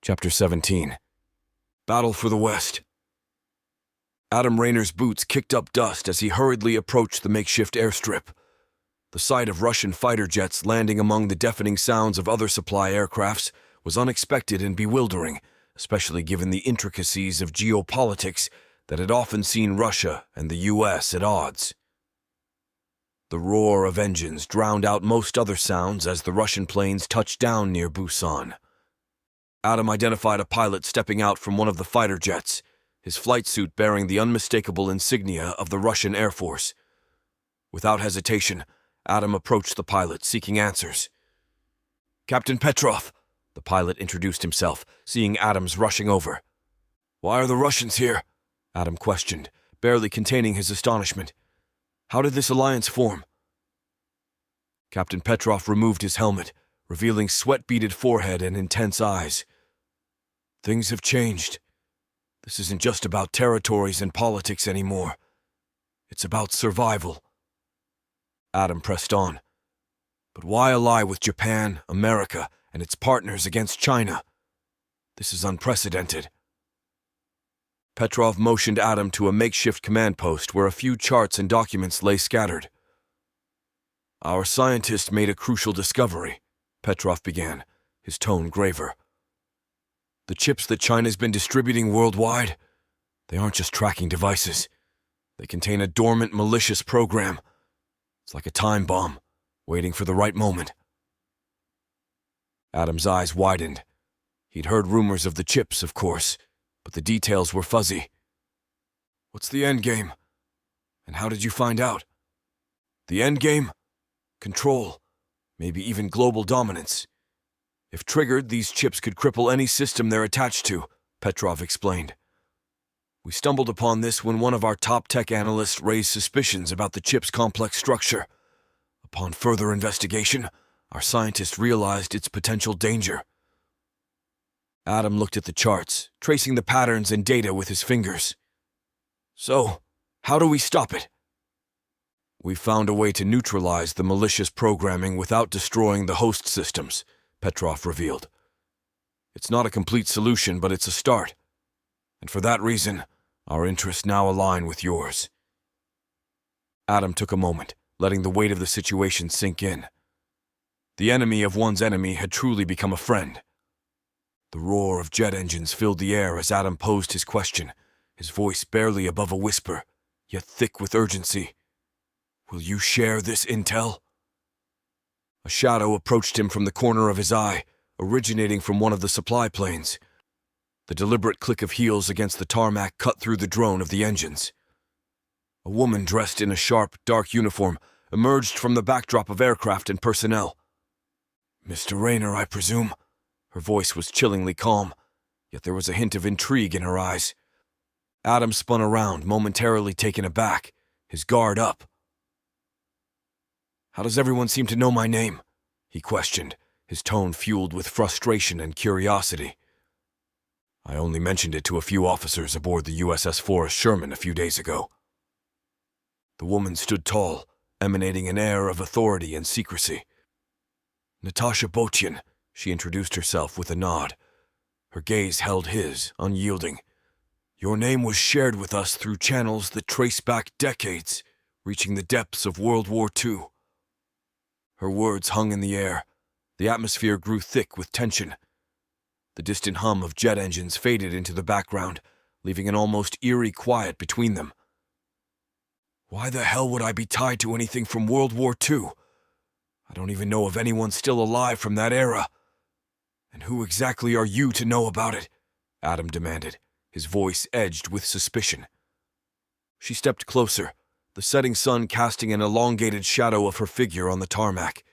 Chapter 17. Battle for the West. Adam Rayner's boots kicked up dust as he hurriedly approached the makeshift airstrip. The sight of Russian fighter jets landing among the deafening sounds of other supply aircrafts was unexpected and bewildering, especially given the intricacies of geopolitics that had often seen Russia and the U.S. at odds. The roar of engines drowned out most other sounds as the Russian planes touched down near Busan. Adam identified a pilot stepping out from one of the fighter jets, his flight suit bearing the unmistakable insignia of the Russian Air Force. Without hesitation, Adam approached the pilot, seeking answers. "Captain Petrov," the pilot introduced himself, seeing Adam's rushing over. "Why are the Russians here?" Adam questioned, barely containing his astonishment. "How did this alliance form?" Captain Petrov removed his helmet, revealing sweat-beaded forehead and intense eyes. "Things have changed. This isn't just about territories and politics anymore. It's about survival." Adam pressed on. "But why ally with Japan, America, and its partners against China? This is unprecedented." Petrov motioned Adam to a makeshift command post where a few charts and documents lay scattered. "Our scientist made a crucial discovery," Petrov began, his tone graver. "The chips that China's been distributing worldwide, they aren't just tracking devices. They contain a dormant, malicious program. It's like a time bomb, waiting for the right moment." Adam's eyes widened. He'd heard rumors of the chips, of course, but the details were fuzzy. "What's the endgame? And how did you find out?" "The endgame? Control. Maybe even global dominance. If triggered, these chips could cripple any system they're attached to," Petrov explained. "We stumbled upon this when one of our top tech analysts raised suspicions about the chip's complex structure. Upon further investigation, our scientists realized its potential danger." Adam looked at the charts, tracing the patterns and data with his fingers. "So, how do we stop it?" "We found a way to neutralize the malicious programming without destroying the host systems," Petrov revealed. "It's not a complete solution, but it's a start. And for that reason, our interests now align with yours." Adam took a moment, letting the weight of the situation sink in. The enemy of one's enemy had truly become a friend. The roar of jet engines filled the air as Adam posed his question, his voice barely above a whisper, yet thick with urgency. "Will you share this intel?" A shadow approached him from the corner of his eye, originating from one of the supply planes. The deliberate click of heels against the tarmac cut through the drone of the engines. A woman dressed in a sharp, dark uniform emerged from the backdrop of aircraft and personnel. "Mr. Rayner, I presume?" Her voice was chillingly calm, yet there was a hint of intrigue in her eyes. Adam spun around, momentarily taken aback, his guard up. "How does everyone seem to know my name?" he questioned, his tone fueled with frustration and curiosity. "I only mentioned it to a few officers aboard the USS Forrest Sherman a few days ago." The woman stood tall, emanating an air of authority and secrecy. "Natasha Botyan," she introduced herself with a nod. Her gaze held his, unyielding. "Your name was shared with us through channels that trace back decades, reaching the depths of World War II. Her words hung in the air. The atmosphere grew thick with tension. The distant hum of jet engines faded into the background, leaving an almost eerie quiet between them. "Why the hell would I be tied to anything from World War II? I don't even know of anyone still alive from that era. And who exactly are you to know about it?" Adam demanded, his voice edged with suspicion. She stepped closer, the setting sun casting an elongated shadow of her figure on the tarmac.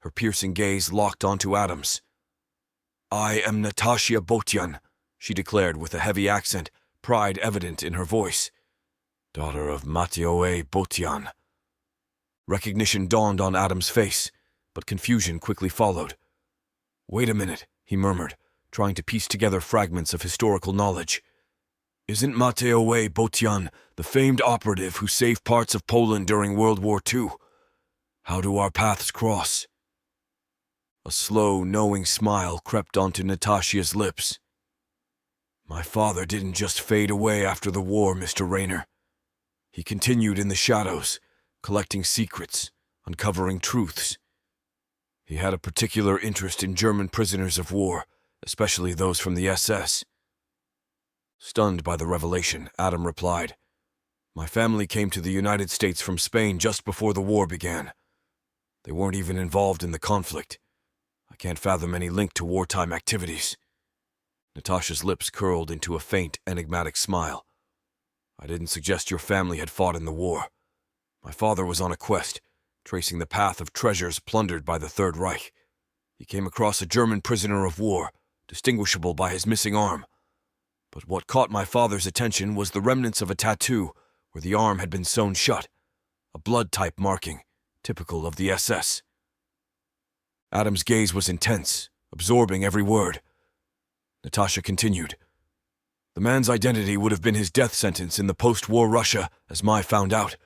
Her piercing gaze locked onto Adam's. "I am Natasha Botyan," she declared with a heavy accent, pride evident in her voice. "Daughter of Mateo Botyan." Recognition dawned on Adam's face, but confusion quickly followed. "Wait a minute," he murmured, trying to piece together fragments of historical knowledge. "Isn't Mateo Botyan the famed operative who saved parts of Poland during World War II? How do our paths cross?" A slow, knowing smile crept onto Natasha's lips. My father didn't just fade away after the war, Mr. Rayner. He continued in the shadows, collecting secrets, uncovering truths. He had a particular interest in German prisoners of war, especially those from the SS. Stunned by the revelation, Adam replied, "My family came to the United States from Spain just before the war began. They weren't even involved in the conflict. I can't fathom any link to wartime activities." Natasha's lips curled into a faint, enigmatic smile. "I didn't suggest your family had fought in the war. My father was on a quest, tracing the path of treasures plundered by the Third Reich. He came across a German prisoner of war, distinguishable by his missing arm. But what caught my father's attention was the remnants of a tattoo where the arm had been sewn shut, a blood-type marking, typical of the SS. Adam's gaze was intense, absorbing every word. Natasha continued, "The man's identity would have been his death sentence in the post-war Russia, as Mai found out.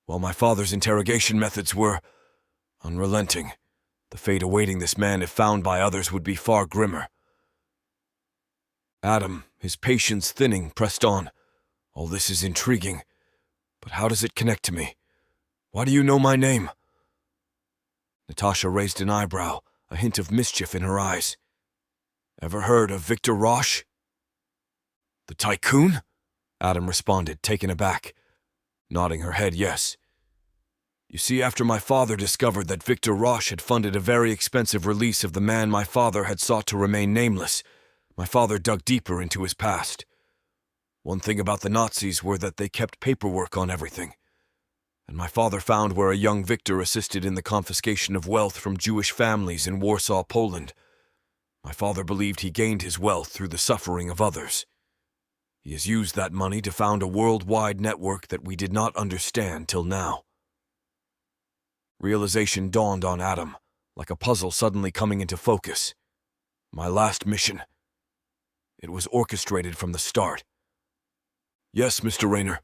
While my father's interrogation methods were unrelenting, the fate awaiting this man if found by others would be far grimmer." Adam, his patience thinning, pressed on. "All this is intriguing, but how does it connect to me? Why do you know my name?" Natasha raised an eyebrow, a hint of mischief in her eyes. "Ever heard of Victor Roche?" "The tycoon?" Adam responded, taken aback, nodding her head yes. "You see, after my father discovered that Victor Roche had funded a very expensive release of the man my father had sought to remain nameless, my father dug deeper into his past. One thing about the Nazis were that they kept paperwork on everything. And my father found where a young Victor assisted in the confiscation of wealth from Jewish families in Warsaw, Poland. My father believed he gained his wealth through the suffering of others. He has used that money to found a worldwide network that we did not understand till now." Realization dawned on Adam, like a puzzle suddenly coming into focus. My last mission. It was orchestrated from the start. "Yes, Mr. Rayner.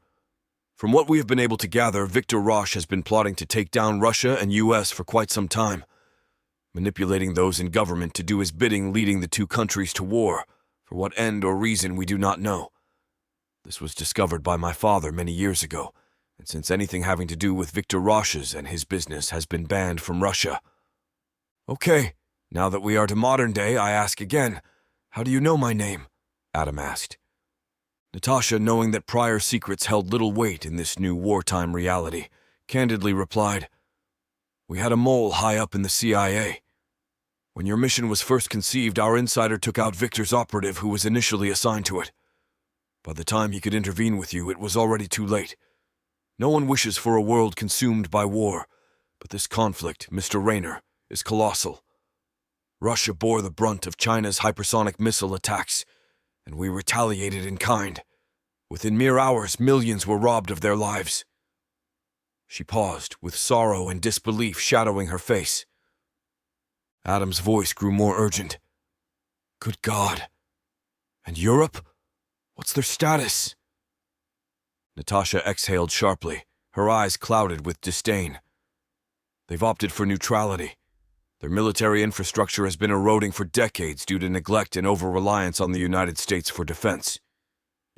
From what we have been able to gather, Victor Roche has been plotting to take down Russia and US for quite some time, manipulating those in government to do his bidding, leading the two countries to war, for what end or reason we do not know. This was discovered by my father many years ago, and since anything having to do with Victor Roche's and his business has been banned from Russia." "Okay, now that we are to modern day, I ask again, how do you know my name?" Adam asked. Natasha, knowing that prior secrets held little weight in this new wartime reality, candidly replied, "We had a mole high up in the CIA. When your mission was first conceived, our insider took out Victor's operative who was initially assigned to it. By the time he could intervene with you, it was already too late. No one wishes for a world consumed by war, but this conflict, Mr. Rayner, is colossal. Russia bore the brunt of China's hypersonic missile attacks, and we retaliated in kind. Within mere hours, millions were robbed of their lives." She paused, with sorrow and disbelief shadowing her face. Adam's voice grew more urgent. "Good God. And Europe? What's their status?" Natasha exhaled sharply, her eyes clouded with disdain. "They've opted for neutrality. Their military infrastructure has been eroding for decades due to neglect and over-reliance on the United States for defense.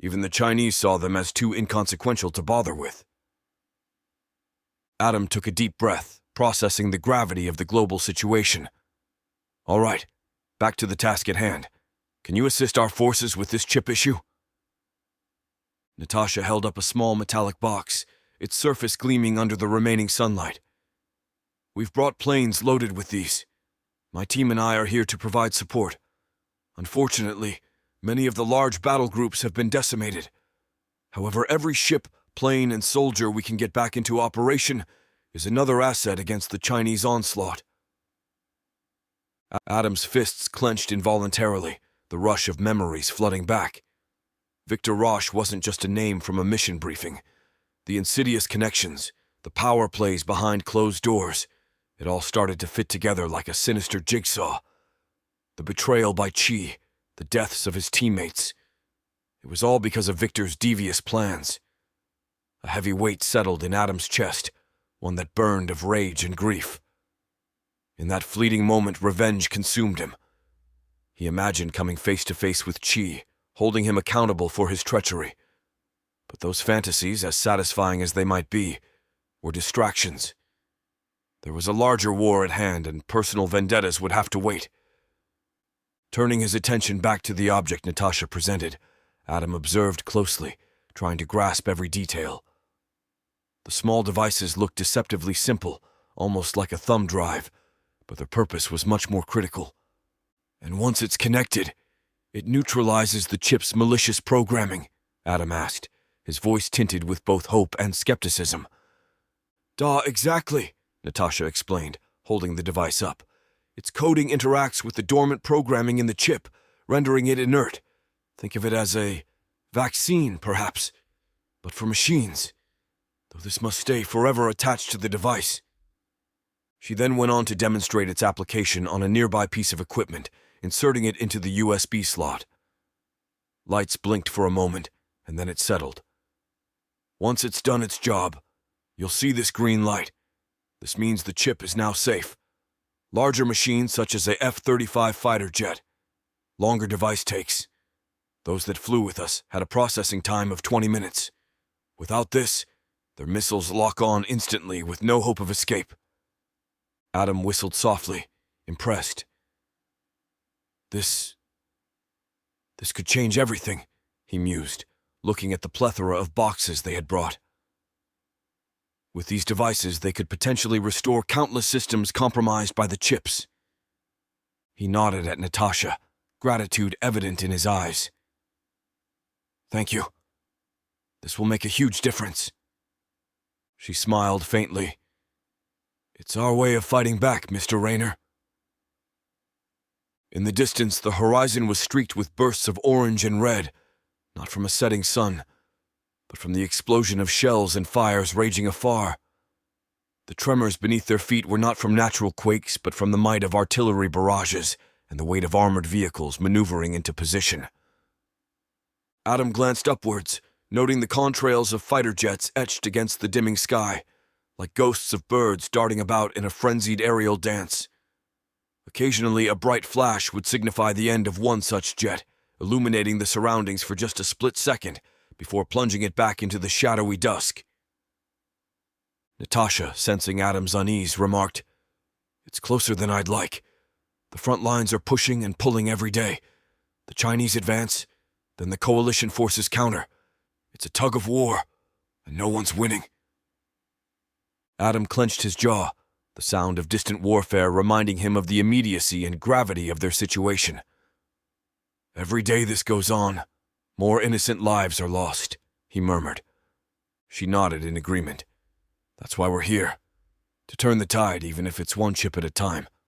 Even the Chinese saw them as too inconsequential to bother with." Adam took a deep breath, processing the gravity of the global situation. "All right, back to the task at hand. Can you assist our forces with this chip issue?" Natasha held up a small metallic box, its surface gleaming under the remaining sunlight. "We've brought planes loaded with these. My team and I are here to provide support. Unfortunately, many of the large battle groups have been decimated. However, every ship, plane, and soldier we can get back into operation is another asset against the Chinese onslaught." Adam's fists clenched involuntarily, the rush of memories flooding back. Victor Roche wasn't just a name from a mission briefing. The insidious connections, the power plays behind closed doors, it all started to fit together like a sinister jigsaw. The betrayal by Chi, the deaths of his teammates. It was all because of Victor's devious plans. A heavy weight settled in Adam's chest, one that burned of rage and grief. In that fleeting moment, revenge consumed him. He imagined coming face to face with Chi, holding him accountable for his treachery. But those fantasies, as satisfying as they might be, were distractions. There was a larger war at hand, and personal vendettas would have to wait. Turning his attention back to the object Natasha presented, Adam observed closely, trying to grasp every detail. The small devices looked deceptively simple, almost like a thumb drive, but their purpose was much more critical. And once it's connected, it neutralizes the chip's malicious programming, Adam asked, his voice tinted with both hope and skepticism. Exactly, Natasha explained, holding the device up. Its coding interacts with the dormant programming in the chip, rendering it inert. Think of it as a vaccine, perhaps, but for machines, though this must stay forever attached to the device. She then went on to demonstrate its application on a nearby piece of equipment, inserting it into the USB slot. Lights blinked for a moment, and then it settled. Once it's done its job, you'll see this green light. This means the chip is now safe. Larger machines such as a F-35 fighter jet. Longer device takes. Those that flew with us had a processing time of 20 minutes. Without this, their missiles lock on instantly with no hope of escape. Adam whistled softly, impressed. This could change everything, he mused, looking at the plethora of boxes they had brought. With these devices, they could potentially restore countless systems compromised by the chips. He nodded at Natasha, gratitude evident in his eyes. Thank you. This will make a huge difference. She smiled faintly. It's our way of fighting back, Mr. Rayner. In the distance, the horizon was streaked with bursts of orange and red, not from a setting sun, but from the explosion of shells and fires raging afar. The tremors beneath their feet were not from natural quakes, but from the might of artillery barrages and the weight of armored vehicles maneuvering into position. Adam glanced upwards, noting the contrails of fighter jets etched against the dimming sky, like ghosts of birds darting about in a frenzied aerial dance. Occasionally, a bright flash would signify the end of one such jet, illuminating the surroundings for just a split second before plunging it back into the shadowy dusk. Natasha, sensing Adam's unease, remarked, It's closer than I'd like. The front lines are pushing and pulling every day. The Chinese advance, then the coalition forces counter. It's a tug of war, and no one's winning. Adam clenched his jaw, the sound of distant warfare reminding him of the immediacy and gravity of their situation. Every day this goes on, more innocent lives are lost, he murmured. She nodded in agreement. That's why we're here. To turn the tide, even if it's one chip at a time.